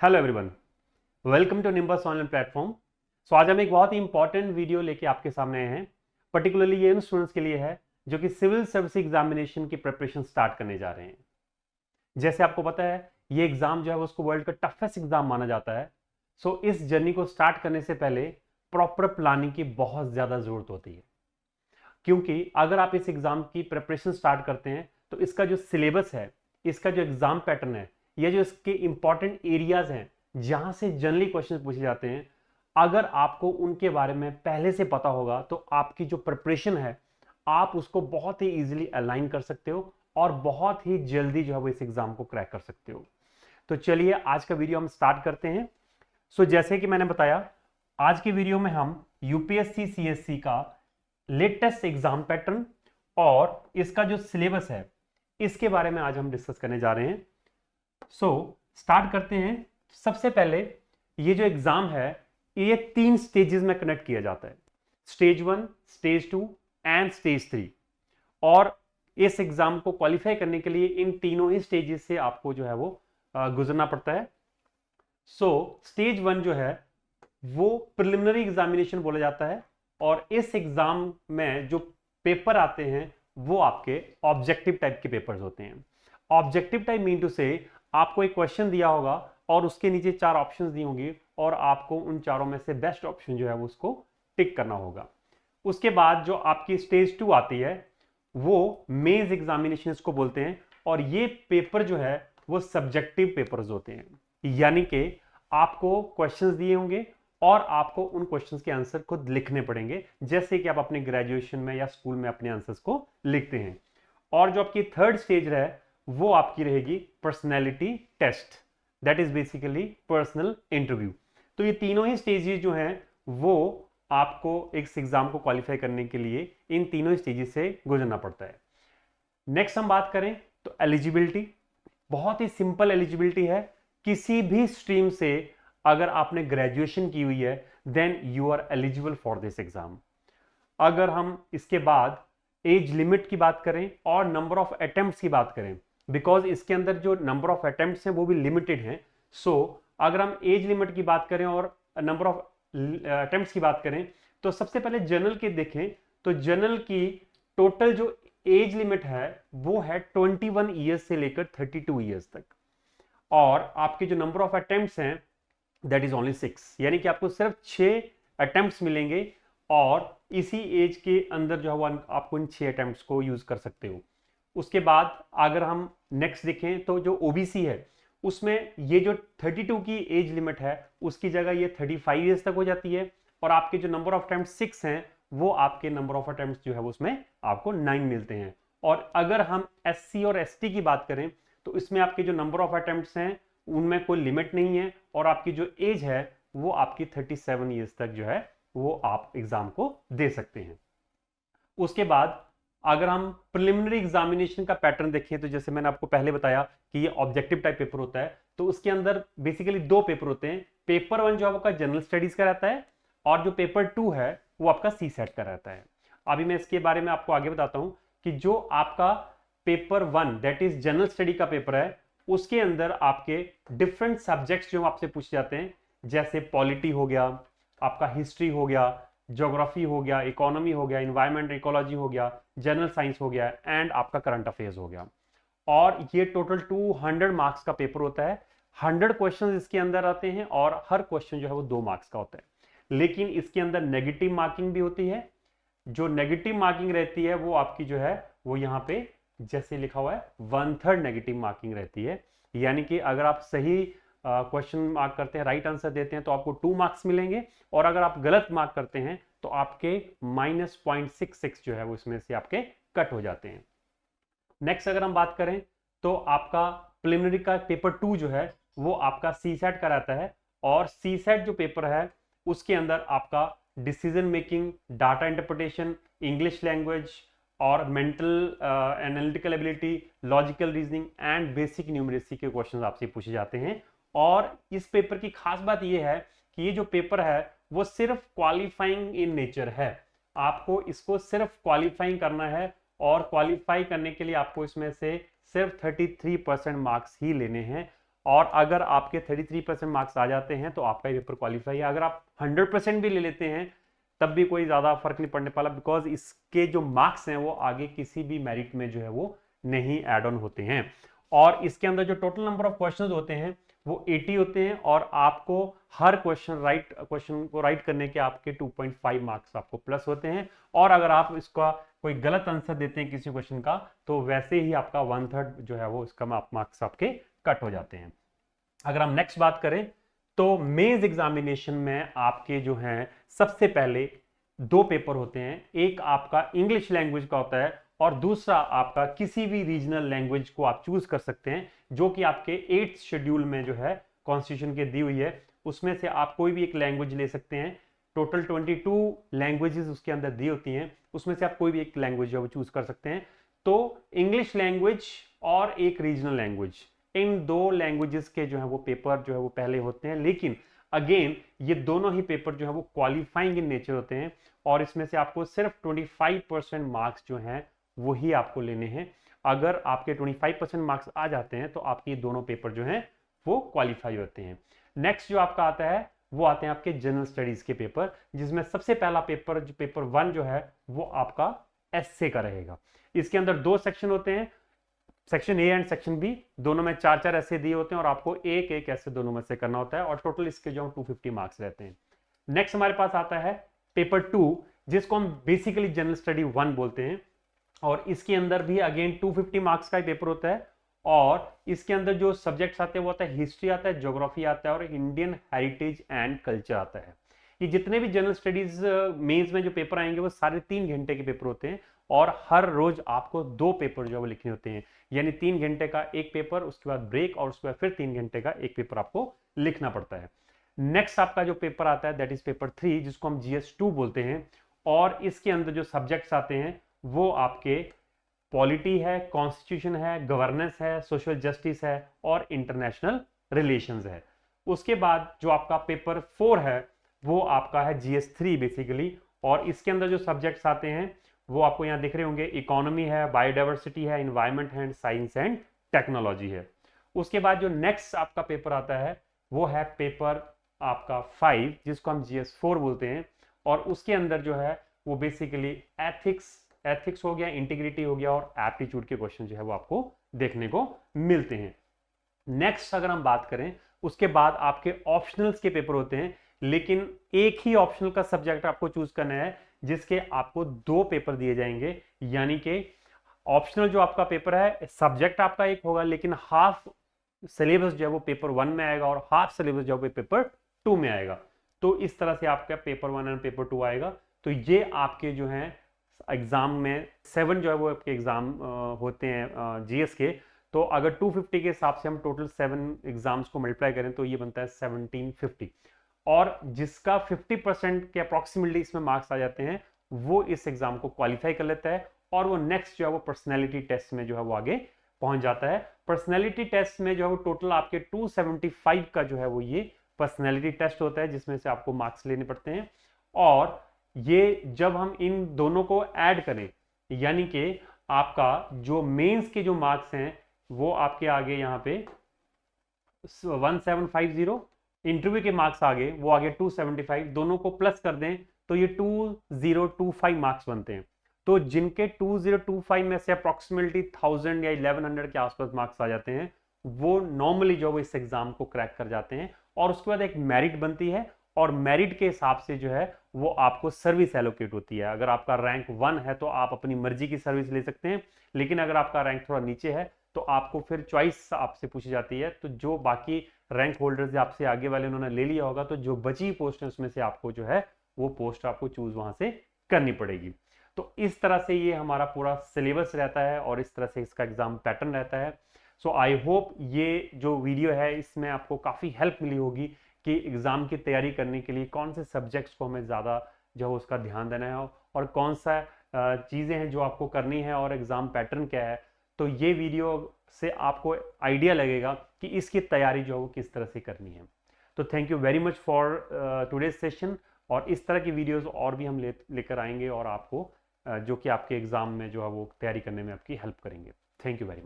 Hello everyone, welcome to Nimbus online platform. So आज हम एक बहुत ही इंपॉर्टेंट वीडियो लेके आपके सामने आए हैं। पर्टिकुलरली ये उन स्टूडेंट्स के लिए है जो कि सिविल सर्विस एग्जामिनेशन की प्रिपरेशन स्टार्ट करने जा रहे हैं। जैसे आपको पता है, ये एग्जाम जो है वो उसको वर्ल्ड का टफेस्ट एग्जाम माना जाता है। सो इस जर्नी को स्टार्ट करने से पहले प्रॉपर प्लानिंग की बहुत ज्यादा जरूरत होती है, क्योंकि अगर आप इस एग्जाम की प्रिपरेशन स्टार्ट करते हैं तो इसका जो सिलेबस है, इसका जो एग्जाम पैटर्न है, ये जो इसके इंपॉर्टेंट एरियाज हैं जहां से जनरली क्वेश्चन पूछे जाते हैं, अगर आपको उनके बारे में पहले से पता होगा तो आपकी जो प्रिपरेशन है आप उसको बहुत ही इजीली अलाइन कर सकते हो और बहुत ही जल्दी जो है वो इस एग्जाम को क्रैक कर सकते हो। तो चलिए आज का वीडियो हम स्टार्ट करते हैं। जैसे कि मैंने बताया, आज के वीडियो में हम यूपीएससी सीएससी का लेटेस्ट एग्जाम पैटर्न और इसका जो सिलेबस है इसके बारे में आज हम डिस्कस करने जा रहे हैं। स्टार्ट करते हैं। सबसे पहले ये जो एग्जाम है ये 3 स्टेजेस में कनेक्ट किया जाता है, स्टेज 1, स्टेज 2 एंड स्टेज 3। और इस एग्जाम को क्वालिफाई करने के लिए इन तीनों ही स्टेजेस से आपको जो है वो गुजरना पड़ता है। स्टेज 1 जो है वो प्रिलिमिनरी एग्जामिनेशन बोला जाता है और इस एग्जाम में जो पेपर आते हैं वो आपके ऑब्जेक्टिव टाइप के पेपर्स होते हैं। ऑब्जेक्टिव टाइप मीन टू से आपको एक क्वेश्चन दिया होगा और उसके नीचे 4 ऑप्शंस दी होंगी और आपको उन चारों में से बेस्ट ऑप्शन जो है वो उसको टिक करना होगा। उसके बाद जो आपकी स्टेज 2 आती है वो मेंस एग्जामिनेशन इसको बोलते हैं और ये पेपर जो है वो सब्जेक्टिव पेपर्स होते हैं, यानी कि आपको क्वेश्चंस दिए होंगे और आपको उन क्वेश्चंस के आंसर खुद लिखने पड़ेंगे, जैसे कि आप अपने ग्रेजुएशन में या स्कूल में अपने आंसर्स को लिखते हैं। और जो आपकी थर्ड स्टेज है वो आपकी रहेगी personality test, that is basically personal interview. तो ये तीनों ही स्टेजेस जो हैं वो आपको इस एग्जाम को क्वालिफाई करने के लिए इन तीनों स्टेजेस से गुजरना पड़ता है। नेक्स्ट हम बात करें तो एलिजिबिलिटी, बहुत ही सिंपल एलिजिबिलिटी है। किसी भी स्ट्रीम से अगर आपने ग्रेजुएशन की हुई है then you are eligible for this exam. अगर हम इसके बाद एज लिमिट की बात करें और नंबर ऑफ अटेम्प्ट्स की बात करें, बिकॉज इसके अंदर जो नंबर ऑफ अटेम्प्ट्स हैं वो भी लिमिटेड हैं। अगर हम एज लिमिट की बात करें और नंबर ऑफ अटेम्प्ट्स की बात करें तो सबसे पहले जनरल के देखें तो जनरल की टोटल जो एज लिमिट है वो है 21 ईयर्स से लेकर 32 ईयर्स तक, और आपके जो नंबर ऑफ अटेम्प्ट्स हैं दैट इज ओनली 6, यानी कि आपको सिर्फ 6 अटेम्प्ट्स मिलेंगे और इसी एज के अंदर जो है आपको इन 6 अटेम्प्ट्स को यूज कर सकते हो। उसके बाद अगर हम नेक्स्ट देखें तो जो ओबीसी है उसमें ये जो 32 की एज लिमिट है उसकी जगह ये 35 ईयर्स तक हो जाती है और आपके जो नंबर ऑफ अटेम्प्ट्स 6 हैं वो आपके नंबर ऑफ अटेम्प्ट्स जो है उसमें आपको 9 मिलते हैं। और अगर हम एससी और एसटी की बात करें तो इसमें आपके जो नंबर ऑफ अटेम्प्ट्स हैं उनमें कोई लिमिट नहीं है और आपकी जो एज है वो आपकी 37 ईयर्स तक जो है वो आप एग्जाम को दे सकते हैं। उसके बाद अगर हम प्रिलिमिनरी एग्जामिनेशन का पैटर्न देखें तो जैसे मैंने आपको पहले बताया कि ये ऑब्जेक्टिव टाइप पेपर होता है, तो उसके अंदर बेसिकली 2 पेपर होते हैं। पेपर 1 जो है आपका जनरल स्टडीज का रहता है और जो पेपर 2 है वो आपका सी सेट का रहता है। अभी मैं इसके बारे में आपको आगे बताता हूं कि जो आपका paper 1 that is general study का पेपर है उसके अंदर आपके डिफरेंट सब्जेक्ट्स जो आपसे पूछे जाते हैं, जैसे पॉलिटी हो गया, आपका हिस्ट्री हो गया, ज्योग्राफी हो गया, इकोनॉमी हो गया, इन्वायरमेंट इकोलॉजी हो गया, जनरल साइंस हो गया एंड आपका करंट अफेयर्स हो गया। और ये टोटल 200 मार्क्स का पेपर होता है। 100 क्वेश्चन इसके अंदर आते हैं और हर क्वेश्चन जो है वो 2 मार्क्स का होता है, लेकिन इसके अंदर नेगेटिव मार्किंग भी होती है। जो नेगेटिव मार्किंग रहती है वो आपकी जो है वो यहाँ पे जैसे लिखा हुआ है 1/3 नेगेटिव मार्किंग रहती है, यानी कि अगर आप सही क्वेश्चन मार्क करते हैं, राइट आंसर देते हैं तो आपको 2 मार्क्स मिलेंगे और अगर आप गलत मार्क करते हैं तो आपके -0.66 जो है वो इसमें से आपके कट हो जाते हैं। नेक्स्ट अगर हम बात करें तो आपका प्रिलिमिनरी का पेपर 2 जो है वो आपका सी सेट का रहता है और सी सेट जो पेपर है उसके अंदर आपका decision making, data interpretation, English language और mental analytical ability, logical reasoning and basic numeracy के क्वेश्चंस आपसे पूछे जाते हैं। और इस पेपर की खास बात यह है कि ये जो पेपर है वो सिर्फ क्वालिफाइंग इन नेचर है, आपको इसको सिर्फ क्वालिफाइंग करना है और क्वालिफाई करने के लिए आपको इसमें से सिर्फ 33% मार्क्स ही लेने हैं और अगर आपके 33% मार्क्स आ जाते हैं तो आपका ये पेपर क्वालिफाई है। अगर आप 100% भी ले लेते हैं तब भी कोई ज़्यादा फर्क नहीं पड़ने वाला, बिकॉज इसके जो मार्क्स हैं वो आगे किसी भी मेरिट में जो है वो नहीं एड ऑन होते हैं। और इसके अंदर जो टोटल नंबर ऑफ क्वेश्चंस होते हैं वो 80 होते हैं, और आपको हर क्वेश्चन को राइट करने के आपके 2.5 मार्क्स आपको प्लस होते हैं। और अगर आप इसका कोई गलत आंसर देते हैं किसी क्वेश्चन का तो वैसे ही आपका 1/3 जो है वो इसका मार्क्स आपके कट हो जाते हैं। अगर हम नेक्स्ट बात करें तो मेंस एग्जामिनेशन में आपके जो हैं सबसे पहले 2 पेपर होते हैं, एक आपका इंग्लिश लैंग्वेज का होता है और दूसरा आपका किसी भी रीजनल लैंग्वेज को आप चूज कर सकते हैं, जो कि आपके 8th शेड्यूल में जो है कॉन्स्टिट्यूशन के दी हुई है। उसमें से आप कोई भी एक लैंग्वेज ले सकते हैं। टोटल 22 लैंग्वेजेस उसके अंदर दी होती हैं, उसमें से आप कोई भी एक लैंग्वेज जो है वो चूज कर सकते हैं। तो इंग्लिश लैंग्वेज और एक रीजनल लैंग्वेज, इन 2 लैंग्वेजेस के जो है वो पेपर जो है वो पहले होते हैं। लेकिन अगेन ये दोनों ही पेपर जो है वो क्वालिफाइंग इन नेचर होते हैं, और इसमें से आपको सिर्फ 25% मार्क्स जो हैं वही आपको लेने हैं। अगर आपके 25% मार्क्स आ जाते हैं तो आपके ये दोनों पेपर जो हैं वो क्वालिफाई होते हैं। नेक्स्ट जो आपका आता है वो आते हैं आपके जनरल स्टडीज के पेपर, जिसमें सबसे पहला पेपर जो पेपर 1 जो है वो आपका एस्से का रहेगा। इसके अंदर 2 सेक्शन होते हैं, section A and section B, दोनों में 4-4 ऐसे दिए होते हैं और आपको एक एक ऐसे दोनों में से करना होता है, और टोटल इसके जो 250 मार्क्स रहते हैं। नेक्स्ट हमारे पास आता है पेपर 2, जिसको हम बेसिकली जनरल स्टडी 1 बोलते हैं, और इसके अंदर भी अगेन 250 मार्क्स का ही पेपर होता है। और इसके अंदर जो सब्जेक्ट्स आते हैं वो आता है हिस्ट्री आता है, ज्योग्राफी आता है और इंडियन हेरिटेज एंड कल्चर आता है। ये जितने भी जनरल स्टडीज मेंस में जो पेपर आएंगे वो सारे 3 घंटे के पेपर होते हैं, और हर रोज आपको 2 पेपर जो है वो लिखने होते हैं, यानी 3 घंटे का एक पेपर, उसके बाद ब्रेक, और उसके बाद फिर 3 घंटे का एक पेपर आपको लिखना पड़ता है। नेक्स्ट आपका जो पेपर आता है दैट इज पेपर 3, जिसको हम GS2 बोलते हैं, और इसके अंदर जो सब्जेक्ट्स आते हैं वो आपके पॉलिटी है, कॉन्स्टिट्यूशन है, गवर्नेंस है, सोशल जस्टिस है और इंटरनेशनल रिलेशंस है। उसके बाद जो आपका पेपर 4 है वो आपका है GS3 बेसिकली, और इसके अंदर जो सब्जेक्ट्स आते हैं वो आपको यहाँ दिख रहे होंगे, इकोनॉमी है, बायोडाइवर्सिटी है, इन्वायरमेंट है, साइंस एंड टेक्नोलॉजी है। उसके बाद जो नेक्स्ट आपका पेपर आता है वो है पेपर आपका 5, जिसको हम GS4 बोलते हैं, और उसके अंदर जो है वो बेसिकली एथिक्स हो गया, इंटीग्रिटी हो गया, और एप्टीट्यूड के क्वेश्चन जो है वो आपको देखने को मिलते हैं। नेक्स्ट अगर हम बात करें, उसके बाद आपके ऑप्शनल्स के पेपर होते हैं, लेकिन एक ही ऑप्शनल का सब्जेक्ट आपको चूज करना है, जिसके आपको 2 पेपर दिए जाएंगे। यानी कि ऑप्शनल जो आपका पेपर है, सब्जेक्ट आपका एक होगा, लेकिन हाफ सिलेबस जो है वो पेपर 1 में आएगा और हाफ सिलेबस जो है पेपर 2 में आएगा। तो इस तरह से आपका पेपर 1 और पेपर 2 आएगा। तो ये आपके जो है एग्जाम में 7 जो है वो आपके एग्जाम होते हैं GS के। तो अगर 250 के हिसाब से हम टोटल 7 एग्जाम्स को मल्टीप्लाई करें तो ये बनता है 1750, और जिसका 50% के अप्रॉक्सीमेटली इसमें मार्क्स आ जाते हैं वो इस एग्जाम को क्वालिफाई कर लेता है, और वो नेक्स्ट जो है वो पर्सनैलिटी टेस्ट में जो है वो आगे पहुंच जाता है। पर्सनैलिटी टेस्ट में जो है वो टोटल आपके 275 का जो है वो ये पर्सनैलिटी टेस्ट होता है, जिसमें से आपको मार्क्स लेने पड़ते हैं। और ये जब हम इन दोनों को ऐड करें, यानी कि आपका जो मेंस के जो मार्क्स हैं वो आपके आगे यहाँ पे 1750, इंटरव्यू के मार्क्स आगे वो आगे 275, दोनों को प्लस कर दें तो ये 2025 मार्क्स बनते हैं। तो जिनके 2025 में से अप्रॉक्सीमेटली 1000 या 1100 के आसपास मार्क्स आ जाते हैं वो नॉर्मली जो वो इस एग्जाम को क्रैक कर जाते हैं, और उसके बाद एक मेरिट बनती है, और मेरिट के हिसाब से जो है वो आपको सर्विस एलोकेट होती है। अगर आपका रैंक 1 है तो आप अपनी मर्जी की सर्विस ले सकते हैं, लेकिन अगर आपका रैंक थोड़ा नीचे है तो आपको फिर चॉइस आपसे पूछी जाती है। तो जो बाकी रैंक होल्डर्स आपसे आगे वाले उन्होंने ले लिया होगा, तो जो बची पोस्ट है उसमें से आपको जो है वो पोस्ट आपको चूज वहां से करनी पड़ेगी। तो इस तरह से ये हमारा पूरा सिलेबस रहता है और इस तरह से इसका एग्जाम पैटर्न रहता है। सो आई होप ये जो वीडियो है इसमें आपको काफ़ी हेल्प मिली होगी कि एग्ज़ाम की तैयारी करने के लिए कौन से सब्जेक्ट्स को हमें ज़्यादा जो है उसका ध्यान देना है, और कौन सा चीज़ें हैं जो आपको करनी है, और एग्ज़ाम पैटर्न क्या है। तो ये वीडियो से आपको आइडिया लगेगा कि इसकी तैयारी जो है वो किस तरह से करनी है। तो thank you very much for today's session, और इस तरह की वीडियोस और भी हम लेकर आएंगे और आपको जो कि आपके एग्ज़ाम में जो है वो तैयारी करने में आपकी हेल्प करेंगे। Thank you very much.